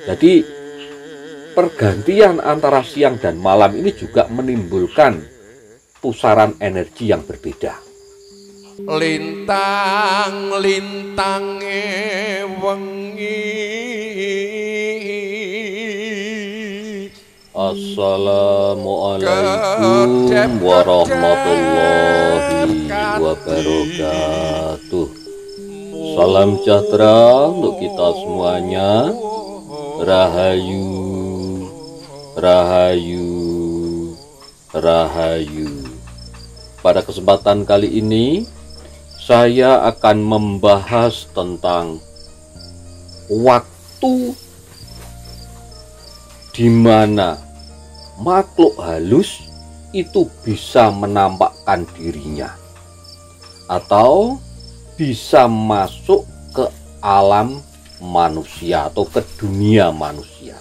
Jadi pergantian antara siang dan malam ini juga menimbulkan pusaran energi yang berbeda. Lintang-lintange wengi. Assalamualaikum warahmatullahi wabarakatuh. Salam sejahtera untuk kita semuanya. Rahayu, rahayu, rahayu. Pada kesempatan kali ini saya akan membahas tentang waktu di mana makhluk halus itu bisa menampakkan dirinya atau bisa masuk ke alam manusia atau ke dunia manusia.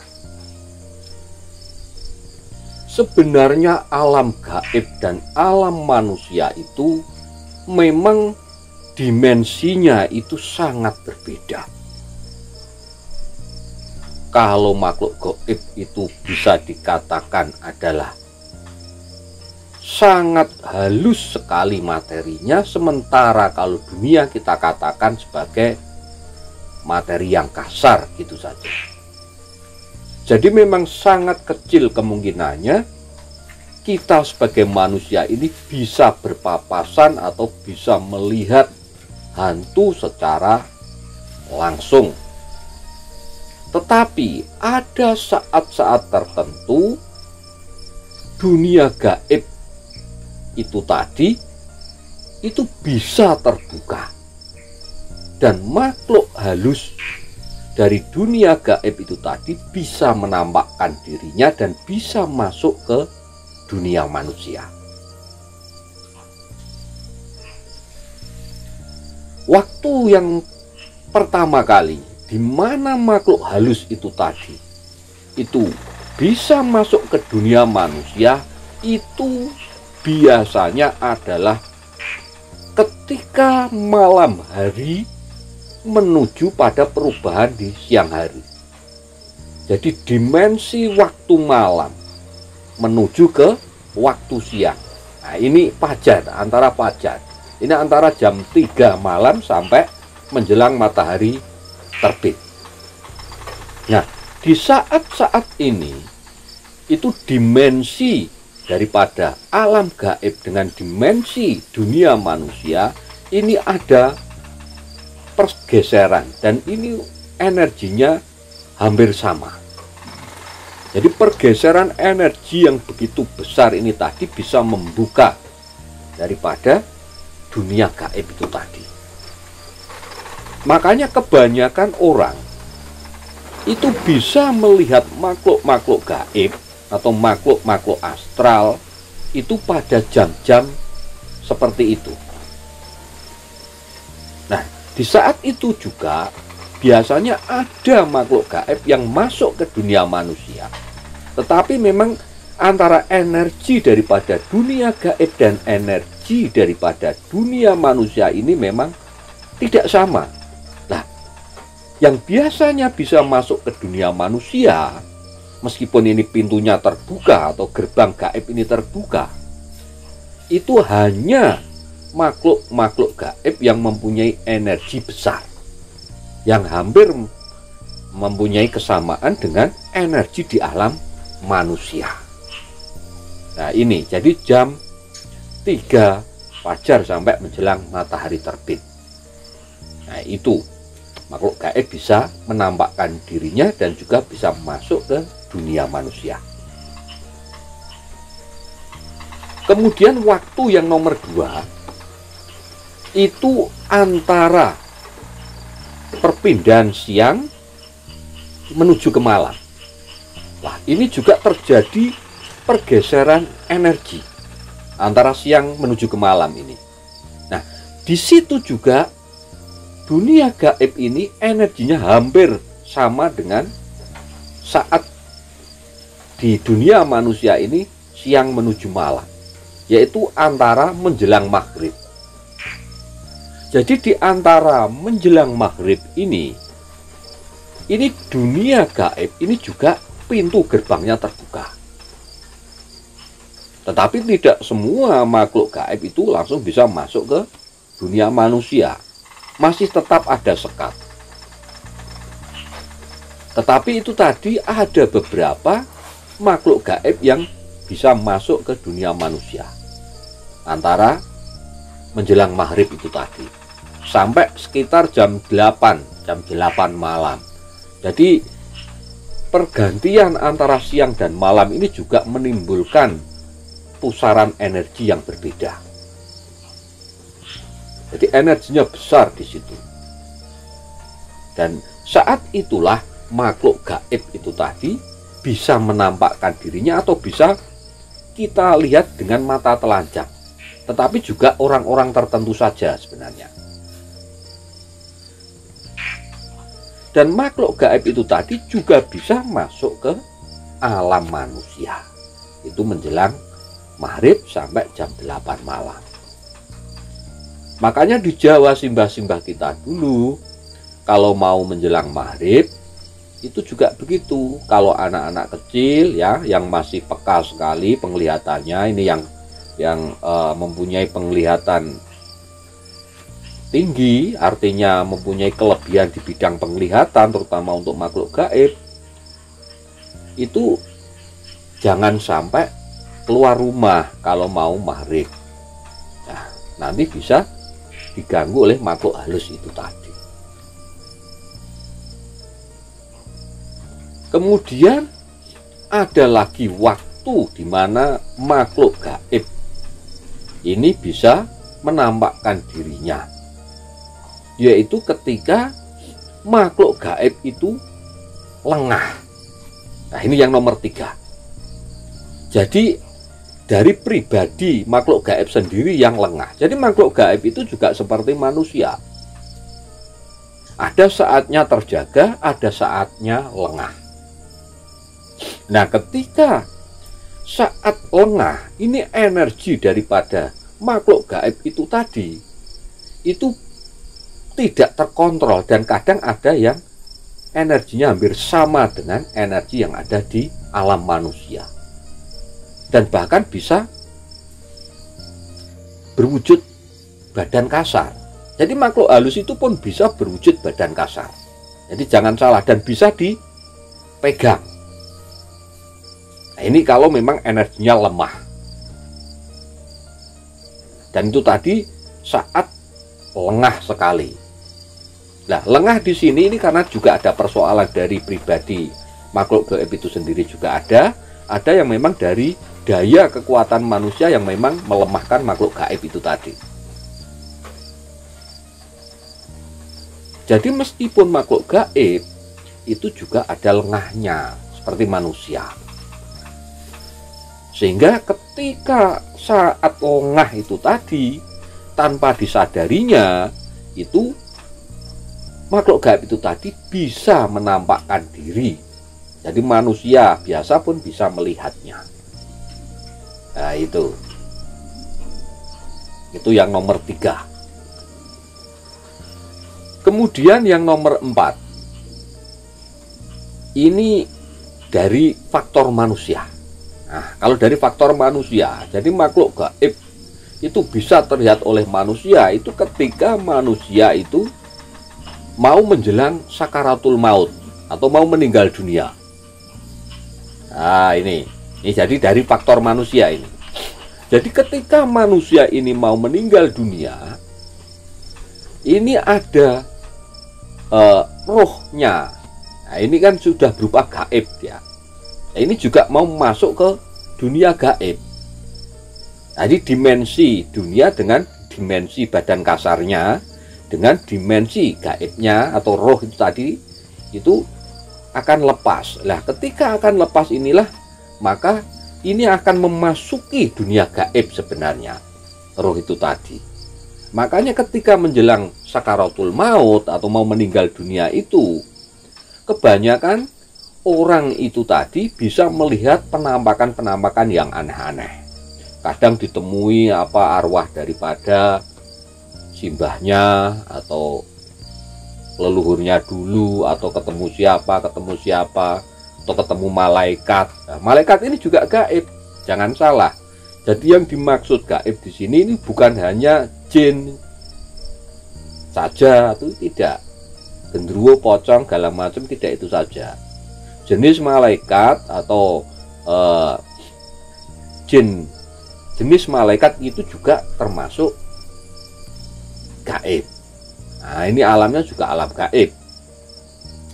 Sebenarnya alam gaib dan alam manusia itu memang dimensinya itu sangat berbeda. Kalau makhluk gaib itu bisa dikatakan adalah sangat halus sekali materinya, sementara kalau dunia kita katakan sebagai materi yang kasar gitu saja. Jadi memang sangat kecil kemungkinannya kita sebagai manusia ini bisa berpapasan atau bisa melihat hantu secara langsung. Tetapi ada saat-saat tertentu dunia gaib itu tadi itu bisa terbuka, dan makhluk halus dari dunia gaib itu tadi bisa menampakkan dirinya dan bisa masuk ke dunia manusia. Waktu yang pertama kali di mana makhluk halus itu tadi itu bisa masuk ke dunia manusia itu biasanya adalah ketika malam hari menuju pada perubahan di siang hari. Jadi dimensi waktu malam menuju ke waktu siang. Nah, ini fajar, antara fajar. Ini antara jam 3 malam sampai menjelang matahari terbit. Nah, di saat-saat ini itu dimensi daripada alam gaib dengan dimensi dunia manusia ini ada pergeseran, dan ini energinya hampir sama. Jadi pergeseran energi yang begitu besar ini tadi bisa membuka daripada dunia gaib itu tadi. Makanya kebanyakan orang itu bisa melihat makhluk-makhluk gaib atau makhluk-makhluk astral itu pada jam-jam seperti itu. Nah, di saat itu juga biasanya ada makhluk gaib yang masuk ke dunia manusia. Tetapi memang antara energi daripada dunia gaib dan energi daripada dunia manusia ini memang tidak sama. Nah, yang biasanya bisa masuk ke dunia manusia, meskipun ini pintunya terbuka atau gerbang gaib ini terbuka, itu hanya makhluk-makhluk gaib yang mempunyai energi besar, yang hampir mempunyai kesamaan dengan energi di alam manusia. Nah, ini jadi jam 3 fajar sampai menjelang matahari terbit. Nah, itu makhluk gaib bisa menampakkan dirinya dan juga bisa masuk ke dunia manusia. Kemudian waktu yang nomor 2 itu antara perpindahan siang menuju ke malam. Nah, ini juga terjadi pergeseran energi antara siang menuju ke malam ini. Nah, di situ juga dunia gaib ini energinya hampir sama dengan saat di dunia manusia ini siang menuju malam, yaitu antara menjelang maghrib. Jadi di antara menjelang maghrib ini ini dunia gaib ini juga pintu gerbangnya terbuka. Tetapi tidak semua makhluk gaib itu langsung bisa masuk ke dunia manusia. Masih tetap ada sekat. Tetapi itu tadi ada beberapa makhluk gaib yang bisa masuk ke dunia manusia. Antara menjelang maghrib itu tadi sampai sekitar jam 8 malam. Jadi pergantian antara siang dan malam ini juga menimbulkan pusaran energi yang berbeda. Jadi energinya besar di situ. Dan saat itulah makhluk gaib itu tadi bisa menampakkan dirinya atau bisa kita lihat dengan mata telanjang. Tetapi juga orang-orang tertentu saja sebenarnya. Dan makhluk gaib itu tadi juga bisa masuk ke alam manusia. Itu menjelang maghrib sampai jam 8 malam. Makanya di Jawa simbah-simbah kita dulu, kalau mau menjelang maghrib, itu juga begitu. Kalau anak-anak kecil ya, yang masih peka sekali penglihatannya, ini yang mempunyai penglihatan tinggi, artinya mempunyai kelebihan di bidang penglihatan, terutama untuk makhluk gaib, itu jangan sampai keluar rumah kalau mau maghrib. Nah, nanti bisa diganggu oleh makhluk halus itu tadi. Kemudian ada lagi waktu di mana makhluk gaib ini bisa menampakkan dirinya, yaitu ketika makhluk gaib itu lengah. Nah, ini yang nomor 3. Jadi dari pribadi makhluk gaib sendiri yang lengah. Jadi makhluk gaib itu juga seperti manusia. Ada saatnya terjaga, ada saatnya lengah. Nah, ketika saat lengah, ini energi daripada makhluk gaib itu tadi, itu tidak terkontrol dan kadang ada yang energinya hampir sama dengan energi yang ada di alam manusia. Dan bahkan bisa berwujud badan kasar. Jadi makhluk halus itu pun bisa berwujud badan kasar. Jadi jangan salah, dan bisa dipegang. Nah, ini kalau memang energinya lemah. Dan itu tadi saat lengah sekali. Nah, lengah di sini ini karena juga ada persoalan dari pribadi makhluk gaib itu sendiri juga ada yang memang dari daya kekuatan manusia yang memang melemahkan makhluk gaib itu tadi. Jadi meskipun makhluk gaib itu juga ada lengahnya seperti manusia. Sehingga ketika saat lengah itu tadi, tanpa disadarinya, itu makhluk gaib itu tadi bisa menampakkan diri. Jadi manusia biasa pun bisa melihatnya. Nah, itu yang nomor 3. Kemudian yang nomor 4, ini dari faktor manusia. Nah, kalau dari faktor manusia, jadi makhluk gaib itu bisa terlihat oleh manusia itu ketika manusia itu mau menjelang sakaratul maut atau mau meninggal dunia. Nah, ini jadi dari faktor manusia ini. Jadi ketika manusia ini mau meninggal dunia, ini ada rohnya. Nah, ini kan sudah berupa gaib ya. Nah, ini juga mau masuk ke dunia gaib. Jadi dimensi dunia dengan dimensi badan kasarnya dengan dimensi gaibnya atau roh itu tadi itu akan lepas. Nah, ketika akan lepas inilah maka ini akan memasuki dunia gaib sebenarnya roh itu tadi. Makanya ketika menjelang sakaratul maut atau mau meninggal dunia itu, kebanyakan orang itu tadi bisa melihat penampakan-penampakan yang aneh-aneh. Kadang ditemui arwah daripada simbahnya atau leluhurnya dulu, atau ketemu siapa, atau ketemu malaikat. Nah, malaikat ini juga gaib, jangan salah. Jadi yang dimaksud gaib di sini ini bukan hanya jin saja, itu tidak. Genderuwo, pocong, segala macam, tidak itu saja. Jenis malaikat atau jenis malaikat itu juga termasuk gaib. Nah, ini alamnya juga alam gaib.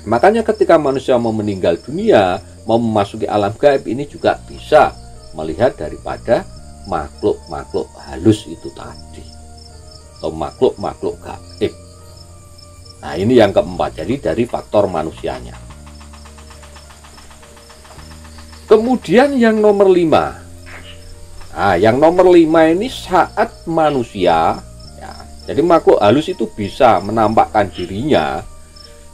Makanya ketika manusia mau meninggal dunia, mau memasuki alam gaib, ini juga bisa melihat daripada makhluk-makhluk halus itu tadi, atau makhluk-makhluk gaib. Nah, ini yang keempat, jadi dari faktor manusianya. Kemudian yang nomor 5. Nah, yang nomor 5 ini saat manusia, ya, jadi makhluk halus itu bisa menampakkan dirinya,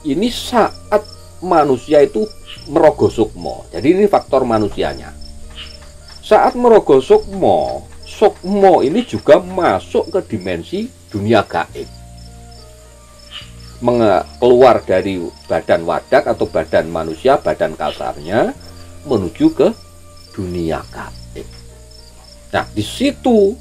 ini saat manusia itu merogoh sukmo. Jadi ini faktor manusianya. Saat merogoh sukmo, sukmo ini juga masuk ke dimensi dunia gaib, keluar dari badan wadak atau badan manusia, badan kasarnya, menuju ke dunia gaib. Nah, di situ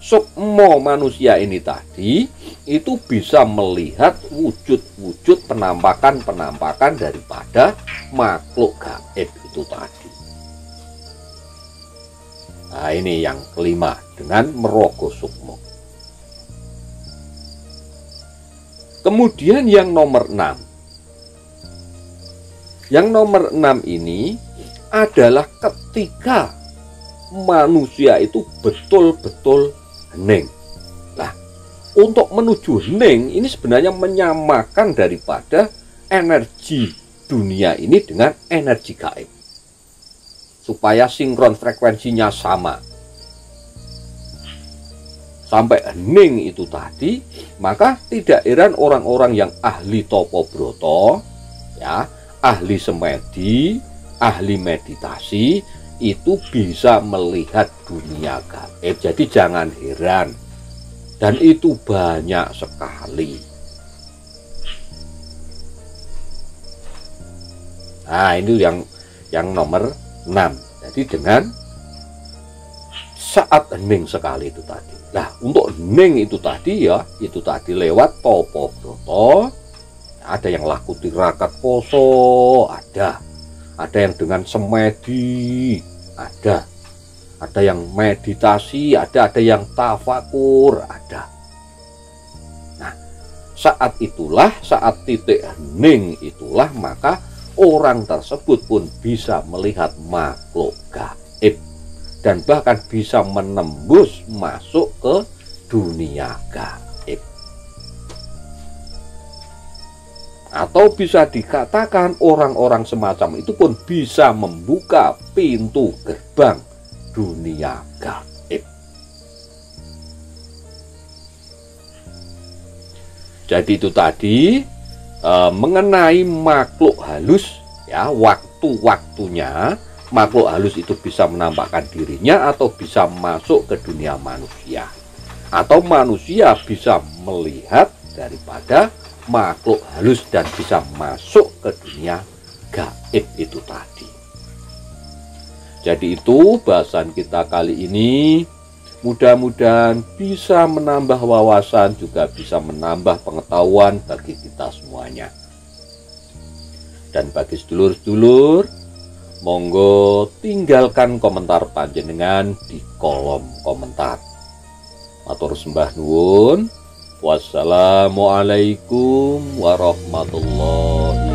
sukmo manusia ini tadi itu bisa melihat wujud-wujud penampakan-penampakan daripada makhluk gaib itu tadi. Nah, ini yang kelima, dengan merogoh sukmo. Kemudian yang nomor 6. Yang nomor 6 ini adalah ketika manusia itu betul-betul hening. Nah, untuk menuju hening ini sebenarnya menyamakan daripada energi dunia ini dengan energi gaib, supaya sinkron frekuensinya sama. Sampai hening itu tadi, maka tidak heran orang-orang yang ahli topo broto, ya, ahli semedi, ahli meditasi, itu bisa melihat dunia gaib. Jadi jangan heran, dan itu banyak sekali. Nah, ini yang nomor 6. Jadi dengan saat hening sekali itu tadi. Nah, untuk hening itu tadi, ya, itu tadi lewat topo broto. Ada yang laku tirakat poso, ada yang dengan semedi, ada yang meditasi, ada yang tafakur, ada. Nah, saat itulah, saat titik hening itulah, maka orang tersebut pun bisa melihat makhluk gaib dan bahkan bisa menembus masuk ke dunia gaib. Atau bisa dikatakan orang-orang semacam itu pun bisa membuka pintu gerbang dunia gaib. Jadi itu tadi mengenai makhluk halus, ya, waktu-waktunya makhluk halus itu bisa menampakkan dirinya atau bisa masuk ke dunia manusia, atau manusia bisa melihat daripada makhluk halus dan bisa masuk ke dunia gaib itu tadi. Jadi itu bahasan kita kali ini. Mudah-mudahan bisa menambah wawasan, juga bisa menambah pengetahuan bagi kita semuanya. Dan bagi sedulur-sedulur, monggo tinggalkan komentar panjenengan di kolom komentar. Matur sembah nuwun. Wassalamualaikum warahmatullahi